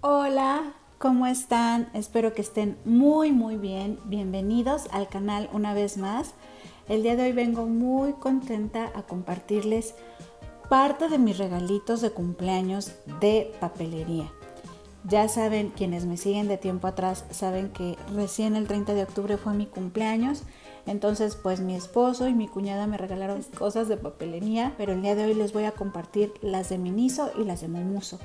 Hola, ¿cómo están? Espero que estén muy bien. Bienvenidos al canal una vez más. El día de hoy vengo muy contenta a compartirles parte de mis regalitos de cumpleaños de papelería. Ya saben, quienes me siguen de tiempo atrás, saben que recién el 30 de octubre fue mi cumpleaños. Entonces, pues mi esposo y mi cuñada me regalaron cosas de papelería, pero el día de hoy les voy a compartir las de Miniso y las de Momuso.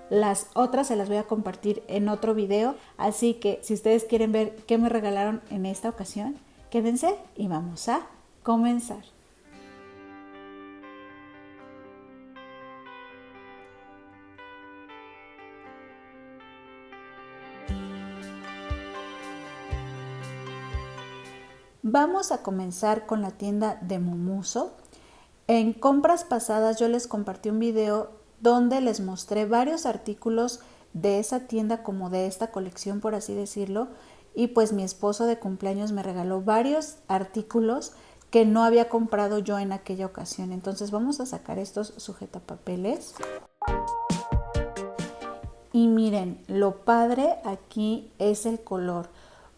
Las otras se las voy a compartir en otro video, así que si ustedes quieren ver qué me regalaron en esta ocasión, quédense y vamos a comenzar. Vamos a comenzar con la tienda de Momuso. En compras pasadas yo les compartí un video donde les mostré varios artículos de esa tienda, como de esta colección, por así decirlo, y pues mi esposo de cumpleaños me regaló varios artículos que no había comprado yo en aquella ocasión. Entonces vamos a sacar estos sujetapapeles. Y miren, lo padre aquí es el color,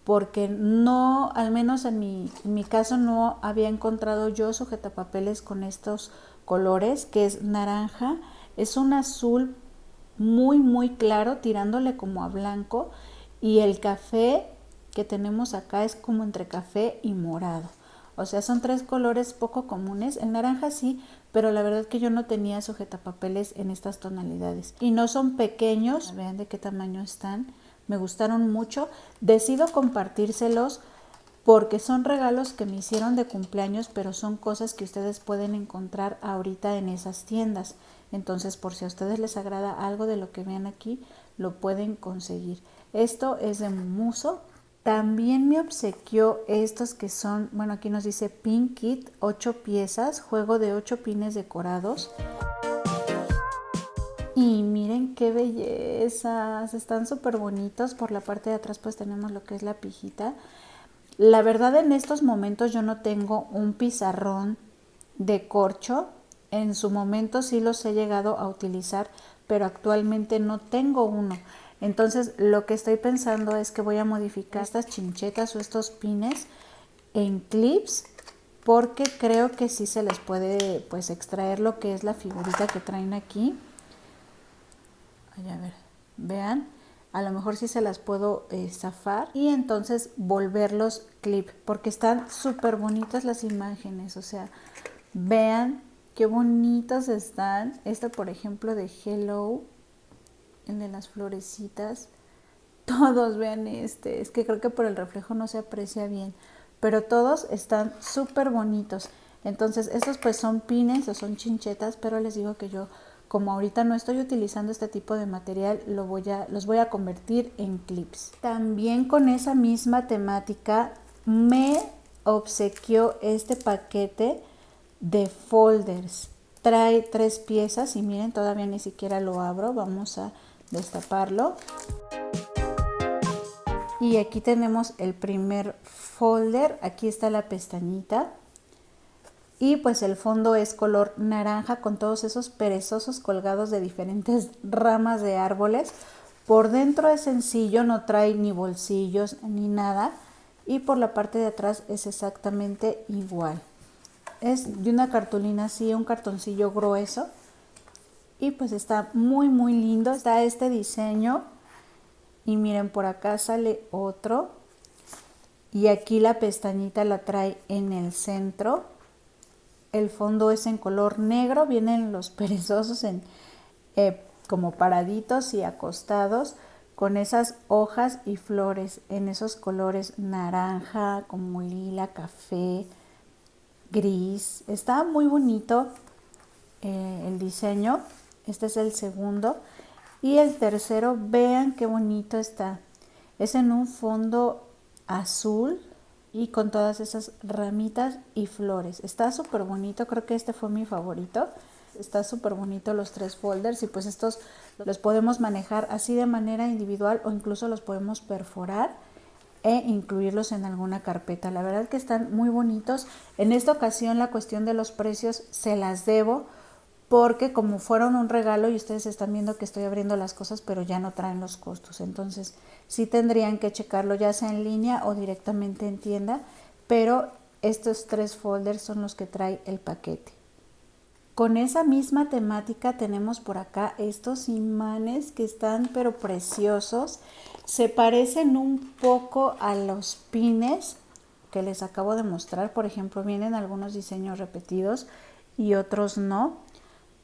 porque no, al menos en mi caso, no había encontrado yo sujetapapeles con estos colores, que es naranja, es un azul muy claro, tirándole como a blanco, y el café que tenemos acá es como entre café y morado. O sea, son tres colores poco comunes. El naranja sí, pero la verdad que yo no tenía sujetapapeles en estas tonalidades. Y no son pequeños. Vean de qué tamaño están. Me gustaron mucho. Decido compartírselos porque son regalos que me hicieron de cumpleaños, pero son cosas que ustedes pueden encontrar ahorita en esas tiendas. Entonces, por si a ustedes les agrada algo de lo que vean aquí, lo pueden conseguir. Esto es de Momuso. También me obsequió estos que son, bueno, aquí nos dice Pin Kit, 8 piezas, juego de 8 pines decorados. Y miren qué bellezas, están súper bonitos. Por la parte de atrás pues tenemos lo que es la pijita. La verdad, en estos momentos yo no tengo un pizarrón de corcho. En su momento sí los he llegado a utilizar, pero actualmente no tengo uno. Entonces lo que estoy pensando es que voy a modificar estas chinchetas o estos pines en clips, porque creo que sí se les puede pues extraer lo que es la figurita que traen aquí. Ay, a ver, vean, a lo mejor sí se las puedo zafar y entonces volverlos clip, porque están súper bonitas las imágenes. O sea, vean qué bonitas están. Esta, por ejemplo, de Hello, el de las florecitas. Todos vean este, es que creo que por el reflejo no se aprecia bien, pero todos están súper bonitos. Entonces estos pues son pines o son chinchetas, pero les digo que yo, como ahorita no estoy utilizando este tipo de material, los voy a convertir en clips. También con esa misma temática me obsequió este paquete de folders. Trae 3 piezas y miren, todavía ni siquiera lo abro. Vamos a destaparlo. Y aquí tenemos el primer folder. Aquí está la pestañita. Y pues el fondo es color naranja con todos esos perezosos colgados de diferentes ramas de árboles. Por dentro es sencillo, no trae ni bolsillos ni nada. Y por la parte de atrás es exactamente igual. Es de una cartulina así, un cartoncillo grueso. Y pues está muy lindo. Está este diseño. Y miren, por acá sale otro. Y aquí la pestañita la trae en el centro. El fondo es en color negro. Vienen los perezosos en como paraditos y acostados, con esas hojas y flores en esos colores naranja, como lila, café, gris. Está muy bonito el diseño. Este es el segundo. Y el tercero, vean qué bonito está. Es en un fondo azul y con todas esas ramitas y flores. Está súper bonito, creo que este fue mi favorito. Está súper bonito los 3 folders y pues estos los podemos manejar así de manera individual o incluso los podemos perforar e incluirlos en alguna carpeta. La verdad que están muy bonitos. En esta ocasión la cuestión de los precios se las debo, porque como fueron un regalo y ustedes están viendo que estoy abriendo las cosas, pero ya no traen los costos. Entonces sí tendrían que checarlo ya sea en línea o directamente en tienda, pero estos 3 folders son los que trae el paquete. Con esa misma temática tenemos por acá estos imanes que están pero preciosos. Se parecen un poco a los pines que les acabo de mostrar. Por ejemplo, vienen algunos diseños repetidos y otros no,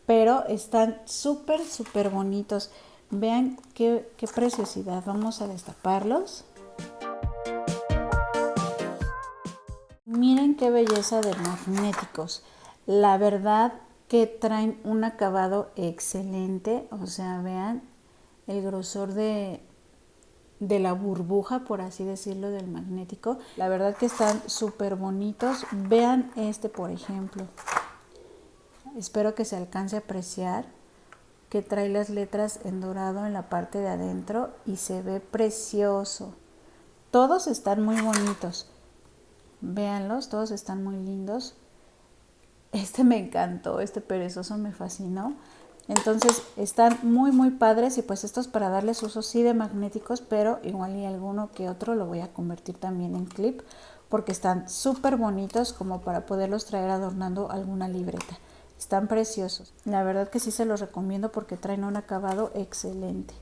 pero están súper bonitos. Vean qué preciosidad. Vamos a destaparlos. Miren qué belleza de magnéticos. La verdad que traen un acabado excelente. O sea, vean el grosor de la burbuja, por así decirlo, del magnético. La verdad que están súper bonitos. Vean este, por ejemplo. Espero que se alcance a apreciar que trae las letras en dorado en la parte de adentro y se ve precioso. Todos están muy bonitos. Véanlos, todos están muy lindos. Este me encantó, este perezoso me fascinó. Entonces están muy padres y pues estos para darles uso sí de magnéticos, pero igual y alguno que otro lo voy a convertir también en clip porque están súper bonitos como para poderlos traer adornando alguna libreta. Están preciosos. La verdad que sí se los recomiendo porque traen un acabado excelente.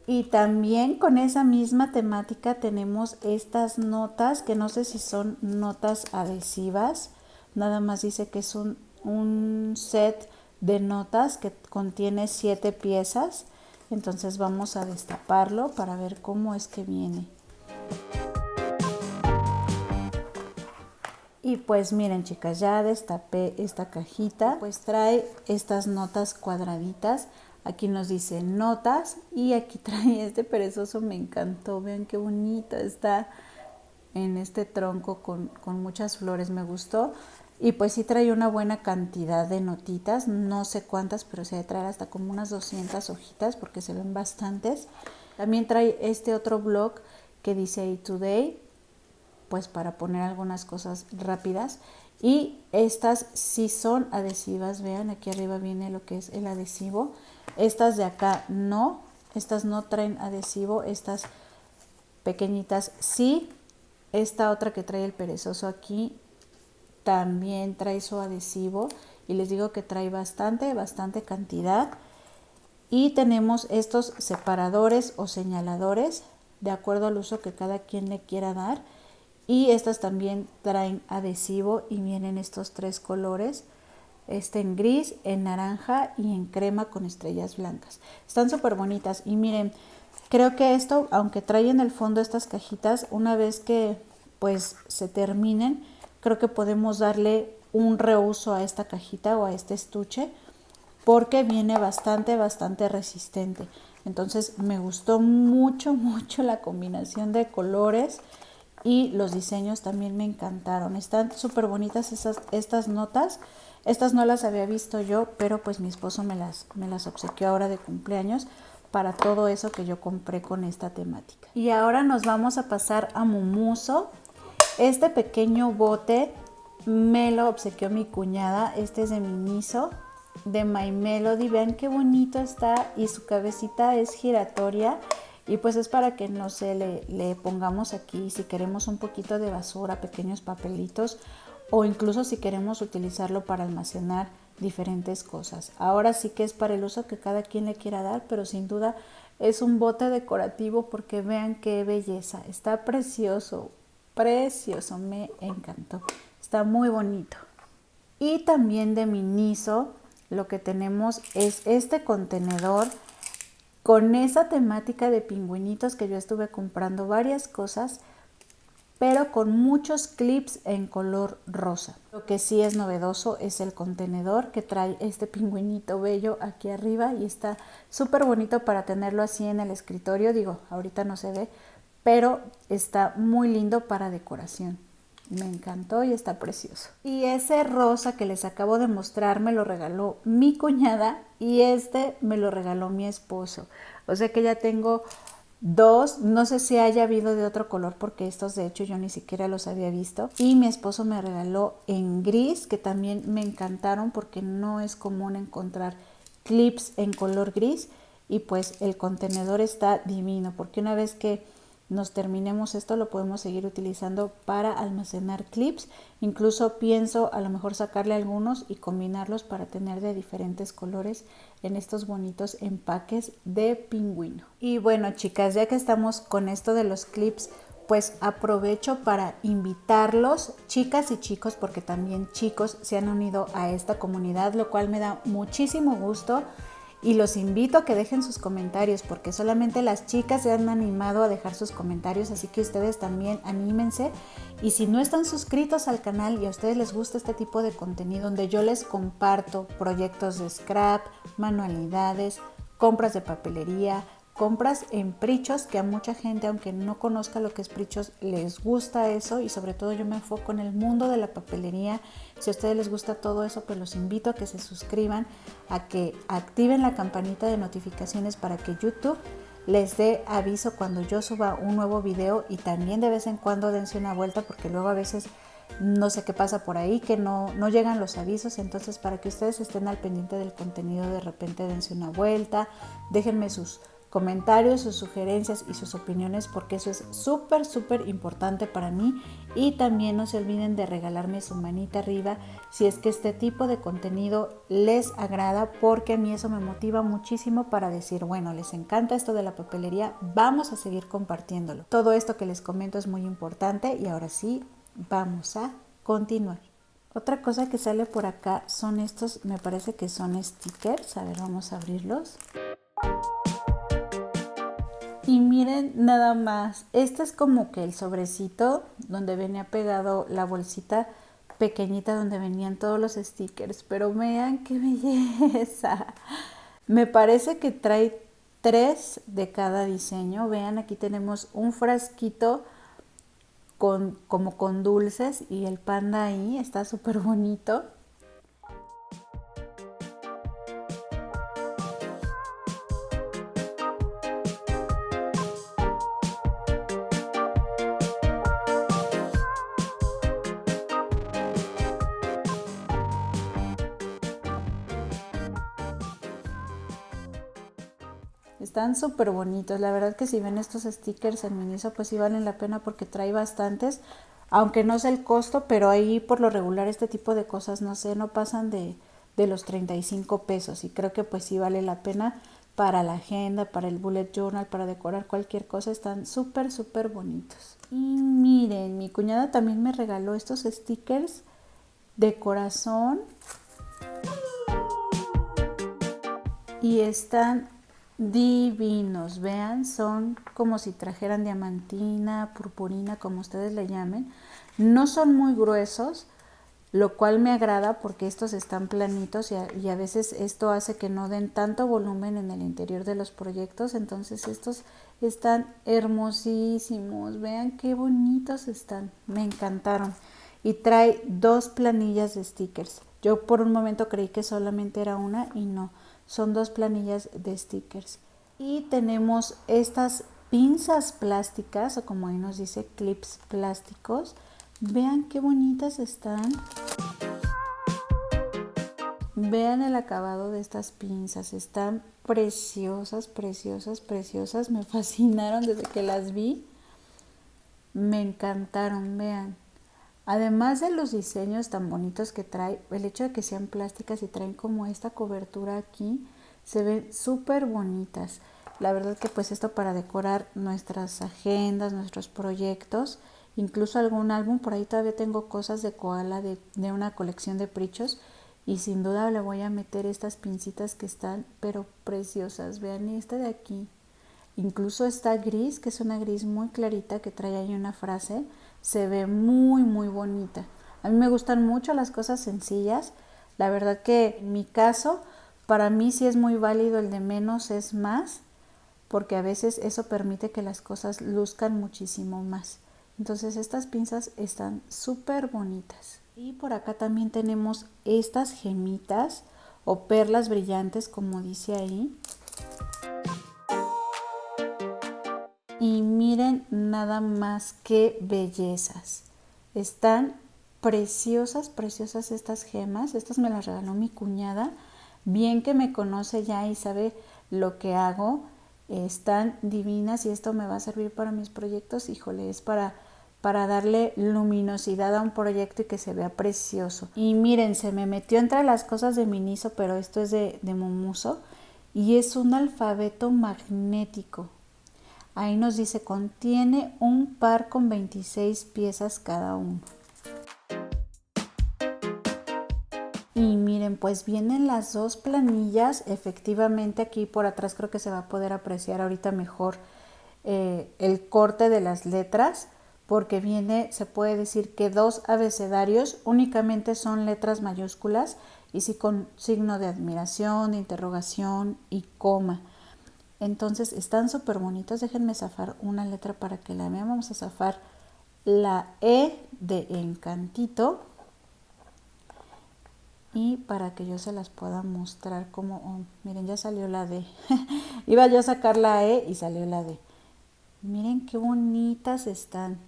Y también con esa misma temática tenemos estas notas que no sé si son notas adhesivas. Nada más dice que es un set de notas que contiene 7 piezas. Entonces vamos a destaparlo para ver cómo es que viene. Y pues miren chicas, ya destapé esta cajita. Pues trae estas notas cuadraditas. Aquí nos dice notas y aquí trae este perezoso, me encantó. Vean qué bonito está en este tronco con muchas flores, me gustó. Y pues sí trae una buena cantidad de notitas, no sé cuántas, pero se debe traer hasta como unas 200 hojitas porque se ven bastantes. También trae este otro blog que dice Today, pues para poner algunas cosas rápidas. Y estas sí son adhesivas, vean aquí arriba viene lo que es el adhesivo. Estas de acá no, estas no traen adhesivo, estas pequeñitas sí. Esta otra que trae el perezoso aquí también trae su adhesivo y les digo que trae bastante cantidad. Y tenemos estos separadores o señaladores de acuerdo al uso que cada quien le quiera dar. Y estas también traen adhesivo y vienen estos 3 colores. En gris, en naranja y en crema con estrellas blancas. Están súper bonitas y miren, creo que esto, aunque trae en el fondo estas cajitas, una vez que pues se terminen, creo que podemos darle un reuso a esta cajita o a este estuche porque viene bastante resistente. Entonces me gustó mucho la combinación de colores y los diseños también me encantaron. Están súper bonitas estas notas. Estas no las había visto yo, pero pues mi esposo me las obsequió ahora de cumpleaños para todo eso que yo compré con esta temática. Y ahora nos vamos a pasar a Mumuso. Este pequeño bote me lo obsequió mi cuñada. Este es de Miniso, de My Melody. Vean qué bonito está y su cabecita es giratoria. Y pues es para que no sé, le pongamos aquí si queremos un poquito de basura, pequeños papelitos o incluso si queremos utilizarlo para almacenar diferentes cosas. Ahora sí que es para el uso que cada quien le quiera dar, pero sin duda es un bote decorativo porque vean qué belleza. Está precioso, me encantó. Está muy bonito. Y también de Miniso lo que tenemos es este contenedor con esa temática de pingüinitos que yo estuve comprando varias cosas, pero con muchos clips en color rosa. Lo que sí es novedoso es el contenedor que trae este pingüinito bello aquí arriba y está súper bonito para tenerlo así en el escritorio. Digo, ahorita no se ve, pero está muy lindo para decoración. Me encantó y está precioso. Y ese rosa que les acabo de mostrar me lo regaló mi cuñada y este me lo regaló mi esposo. O sea que ya tengo Dos, no sé si haya habido de otro color porque estos de hecho yo ni siquiera los había visto. Y mi esposo me regaló en gris, que también me encantaron porque no es común encontrar clips en color gris. Y pues el contenedor está divino porque una vez que nos terminemos esto lo podemos seguir utilizando para almacenar clips. Incluso pienso a lo mejor sacarle algunos y combinarlos para tener de diferentes colores en estos bonitos empaques de pingüino. Y bueno, chicas, ya que estamos con esto de los clips, pues aprovecho para invitarlos, chicas y chicos, porque también chicos se han unido a esta comunidad, lo cual me da muchísimo gusto. Y los invito a que dejen sus comentarios porque solamente las chicas se han animado a dejar sus comentarios, así que ustedes también anímense. Y si no están suscritos al canal y a ustedes les gusta este tipo de contenido donde yo les comparto proyectos de scrap, manualidades, compras de papelería, compras en Prichos, que a mucha gente, aunque no conozca lo que es Prichos, les gusta eso, y sobre todo yo me enfoco en el mundo de la papelería. Si a ustedes les gusta todo eso, pues los invito a que se suscriban, a que activen la campanita de notificaciones para que YouTube les dé aviso cuando yo suba un nuevo video, y también de vez en cuando dense una vuelta porque luego a veces no sé qué pasa por ahí, que no llegan los avisos. Entonces, para que ustedes estén al pendiente del contenido, de repente dense una vuelta, déjenme sus comentarios, sus sugerencias y sus opiniones porque eso es súper importante para mí. Y también no se olviden de regalarme su manita arriba si es que este tipo de contenido les agrada, porque a mí eso me motiva muchísimo para decir, bueno, les encanta esto de la papelería, vamos a seguir compartiéndolo. Todo esto que les comento es muy importante y ahora sí, vamos a continuar. Otra cosa que sale por acá son estos, me parece que son stickers. A ver, vamos a abrirlos. Y miren nada más, este es como que el sobrecito donde venía pegado la bolsita pequeñita donde venían todos los stickers, pero vean qué belleza. Me parece que trae 3 de cada diseño. Vean, aquí tenemos un frasquito como con dulces y el panda ahí, está súper bonito. Están súper bonitos, la verdad que si ven estos stickers en Miniso pues sí valen la pena porque trae bastantes, aunque no sé el costo, pero ahí por lo regular este tipo de cosas, no sé, no pasan de los 35 pesos, y creo que pues sí vale la pena para la agenda, para el bullet journal, para decorar cualquier cosa. Están súper bonitos. Y miren, mi cuñada también me regaló estos stickers de corazón y están divinos. Vean, son como si trajeran diamantina, purpurina, como ustedes le llamen. No son muy gruesos, lo cual me agrada porque estos están planitos y a veces esto hace que no den tanto volumen en el interior de los proyectos. Entonces estos están hermosísimos. Vean qué bonitos están, me encantaron. Y trae 2 planillas de stickers. Yo por un momento creí que solamente era una y no, son 2 planillas de stickers. Y tenemos estas pinzas plásticas, o como ahí nos dice, clips plásticos. Vean qué bonitas están. Vean el acabado de estas pinzas, están preciosas. Me fascinaron desde que las vi. Me encantaron, vean. Además de los diseños tan bonitos que trae, el hecho de que sean plásticas y traen como esta cobertura aquí, se ven súper bonitas. La verdad que pues esto para decorar nuestras agendas, nuestros proyectos, incluso algún álbum. Por ahí todavía tengo cosas de koala de una colección de Prichos, y sin duda le voy a meter estas pincitas que están pero preciosas. Vean esta de aquí. Incluso esta gris, que es una gris muy clarita que trae ahí una frase, se ve muy bonita. A mí me gustan mucho las cosas sencillas. La verdad que en mi caso, para mí sí es muy válido el de menos es más, porque a veces eso permite que las cosas luzcan muchísimo más. Entonces estas pinzas están súper bonitas. Y por acá también tenemos estas gemitas o perlas brillantes, como dice ahí. Y miren nada más qué bellezas. Están preciosas, preciosas estas gemas. Estas me las regaló mi cuñada. Bien que me conoce ya y sabe lo que hago. Están divinas y esto me va a servir para mis proyectos. Híjole, es para darle luminosidad a un proyecto y que se vea precioso. Y miren, se me metió entre las cosas de Miniso, pero esto es de Mumuso. Y es un alfabeto magnético. Ahí nos dice, contiene un par con 26 piezas cada uno. Y miren, pues vienen las dos planillas. Efectivamente aquí por atrás creo que se va a poder apreciar ahorita mejor el corte de las letras, porque viene, se puede decir que 2 abecedarios, únicamente son letras mayúsculas y sí con signo de admiración, de interrogación y coma. Entonces están súper bonitos. Déjenme zafar una letra para que la vean. Vamos a zafar la E de Encantito. Y para que yo se las pueda mostrar como... Oh, miren, ya salió la D. Iba yo a sacar la E y salió la D. Miren qué bonitas están.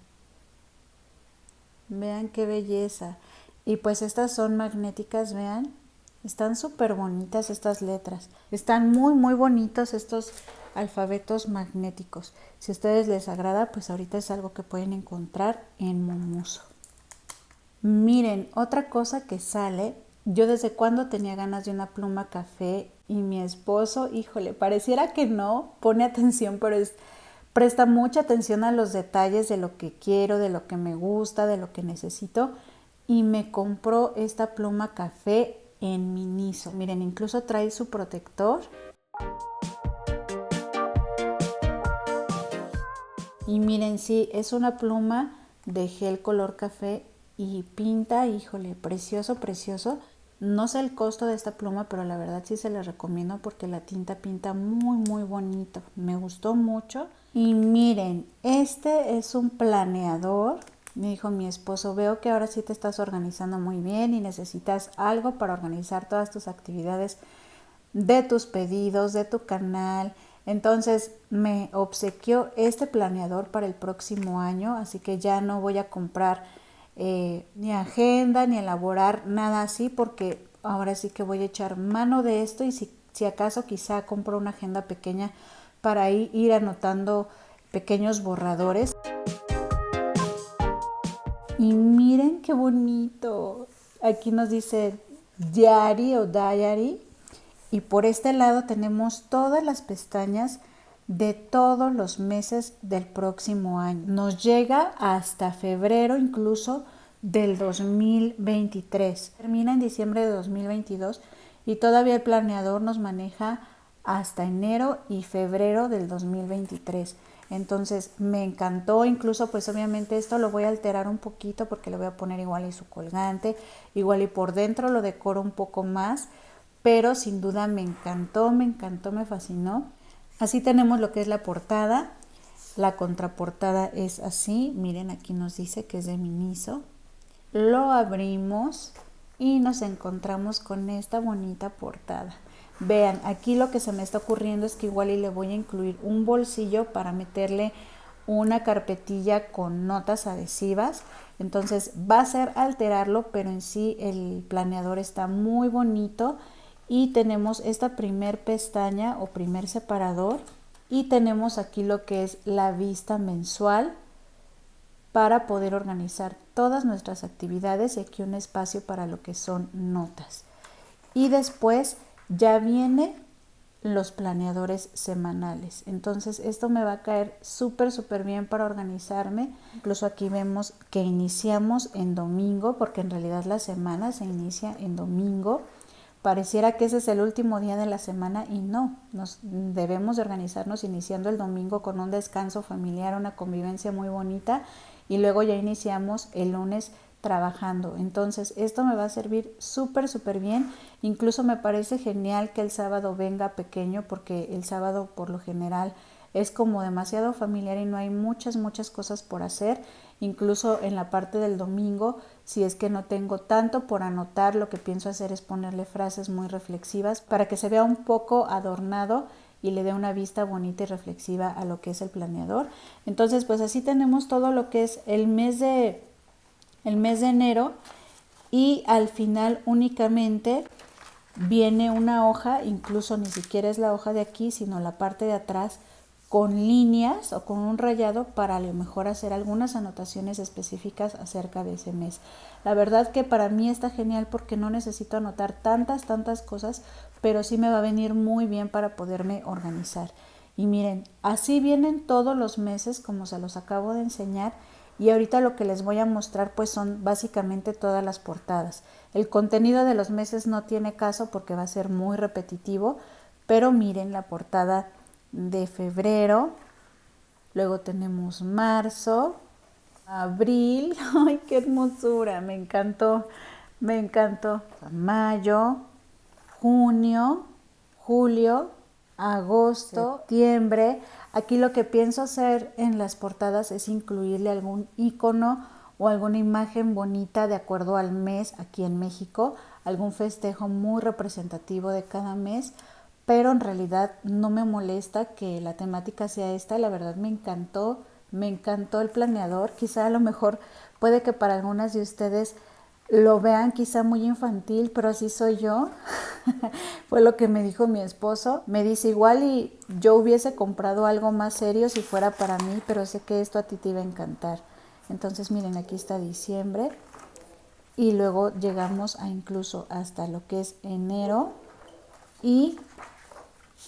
Vean qué belleza. Y pues estas son magnéticas, vean. Están súper bonitas estas letras. Están muy, muy bonitos estos alfabetos magnéticos. Si a ustedes les agrada, pues ahorita es algo que pueden encontrar en Mumuso. Miren, otra cosa que sale, yo desde cuando tenía ganas de una pluma café y mi esposo, híjole, pareciera que no pone atención, pero presta mucha atención a los detalles de lo que quiero, de lo que me gusta, de lo que necesito, y me compró esta pluma café en Miniso. Miren, incluso trae su protector. Y miren, sí, es una pluma de gel color café y pinta, híjole, precioso, precioso. No sé el costo de esta pluma, pero la verdad sí se la recomiendo porque la tinta pinta muy, muy bonito. Me gustó mucho. Y miren, este es un planeador. Me dijo mi esposo, veo que ahora sí te estás organizando muy bien y necesitas algo para organizar todas tus actividades de tus pedidos, de tu canal. Entonces me obsequió este planeador para el próximo año, así que ya no voy a comprar ni agenda ni elaborar nada así, porque ahora sí que voy a echar mano de esto y si acaso quizá compro una agenda pequeña para ir anotando pequeños borradores. Y miren qué bonito. Aquí nos dice diary o diary. Y por este lado tenemos todas las pestañas de todos los meses del próximo año. Nos llega hasta febrero incluso del 2023. Termina en diciembre de 2022 y todavía el planeador nos maneja hasta enero y febrero del 2023. Entonces me encantó, incluso pues obviamente esto lo voy a alterar un poquito porque le voy a poner igual y su colgante, igual y por dentro lo decoro un poco más, pero sin duda me encantó, me fascinó. Así tenemos lo que es la portada. La contraportada es así, miren, aquí nos dice que es de Miniso. Lo abrimos y nos encontramos con esta bonita portada. Vean, aquí lo que se me está ocurriendo es que igual y le voy a incluir un bolsillo para meterle una carpetilla con notas adhesivas. Entonces va a ser alterarlo, pero en sí el planeador está muy bonito. Y tenemos esta primer pestaña o primer separador y tenemos aquí lo que es la vista mensual para poder organizar todas nuestras actividades y aquí un espacio para lo que son notas. Y después ya vienen los planeadores semanales. Entonces esto me va a caer súper bien para organizarme. Incluso aquí vemos que iniciamos en domingo, porque en realidad la semana se inicia en domingo. Pareciera que ese es el último día de la semana y no, debemos de organizarnos iniciando el domingo con un descanso familiar, una convivencia muy bonita y luego ya iniciamos el lunes trabajando. Entonces esto me va a servir súper bien. Incluso me parece genial que el sábado venga pequeño porque el sábado por lo general es como demasiado familiar y no hay muchas cosas por hacer. Incluso en la parte del domingo, si es que no tengo tanto por anotar, lo que pienso hacer es ponerle frases muy reflexivas para que se vea un poco adornado y le dé una vista bonita y reflexiva a lo que es el planeador. Entonces pues así tenemos todo lo que es el mes de enero, y al final únicamente viene una hoja, incluso ni siquiera es la hoja de aquí, sino la parte de atrás, con líneas o con un rayado para a lo mejor hacer algunas anotaciones específicas acerca de ese mes. La verdad que para mí está genial porque no necesito anotar tantas cosas, pero sí me va a venir muy bien para poderme organizar. Y miren, así vienen todos los meses como se los acabo de enseñar. Y ahorita lo que les voy a mostrar pues son básicamente todas las portadas. El contenido de los meses no tiene caso porque va a ser muy repetitivo, pero miren la portada de febrero, luego tenemos marzo, abril, ¡ay qué hermosura! Me encantó, mayo, junio, julio, agosto, septiembre. Aquí lo que pienso hacer en las portadas es incluirle algún icono o alguna imagen bonita de acuerdo al mes aquí en México, algún festejo muy representativo de cada mes, pero en realidad no me molesta que la temática sea esta. La verdad me encantó el planeador. Quizá a lo mejor puede que para algunas de ustedes lo vean quizá muy infantil, pero así soy yo. Fue lo que me dijo mi esposo. Me dice, igual y yo hubiese comprado algo más serio si fuera para mí, pero sé que esto a ti te iba a encantar. Entonces miren, aquí está diciembre y luego llegamos a incluso hasta lo que es enero y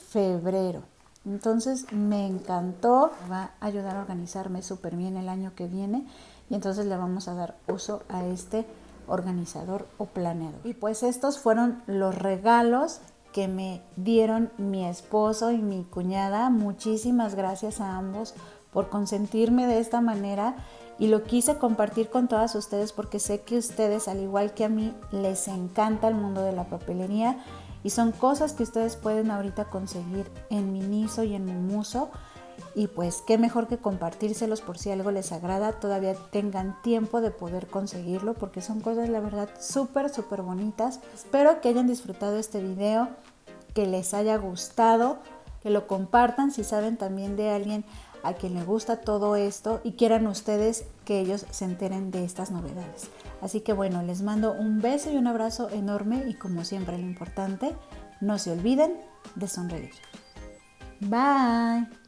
febrero. Entonces me encantó, me va a ayudar a organizarme súper bien el año que viene, y entonces le vamos a dar uso a este organizador o planeador. Y pues estos fueron los regalos que me dieron mi esposo y mi cuñada. Muchísimas gracias a ambos por consentirme de esta manera, y lo quise compartir con todas ustedes porque sé que ustedes, al igual que a mí, les encanta el mundo de la papelería. Y son cosas que ustedes pueden ahorita conseguir en Miniso y en Mumuso. Y pues qué mejor que compartírselos por si algo les agrada, todavía tengan tiempo de poder conseguirlo, porque son cosas la verdad súper bonitas. Espero que hayan disfrutado este video, que les haya gustado, que lo compartan si saben también de alguien a quien le gusta todo esto y quieran ustedes que ellos se enteren de estas novedades. Así que bueno, les mando un beso y un abrazo enorme, y como siempre lo importante, no se olviden de sonreír. Bye.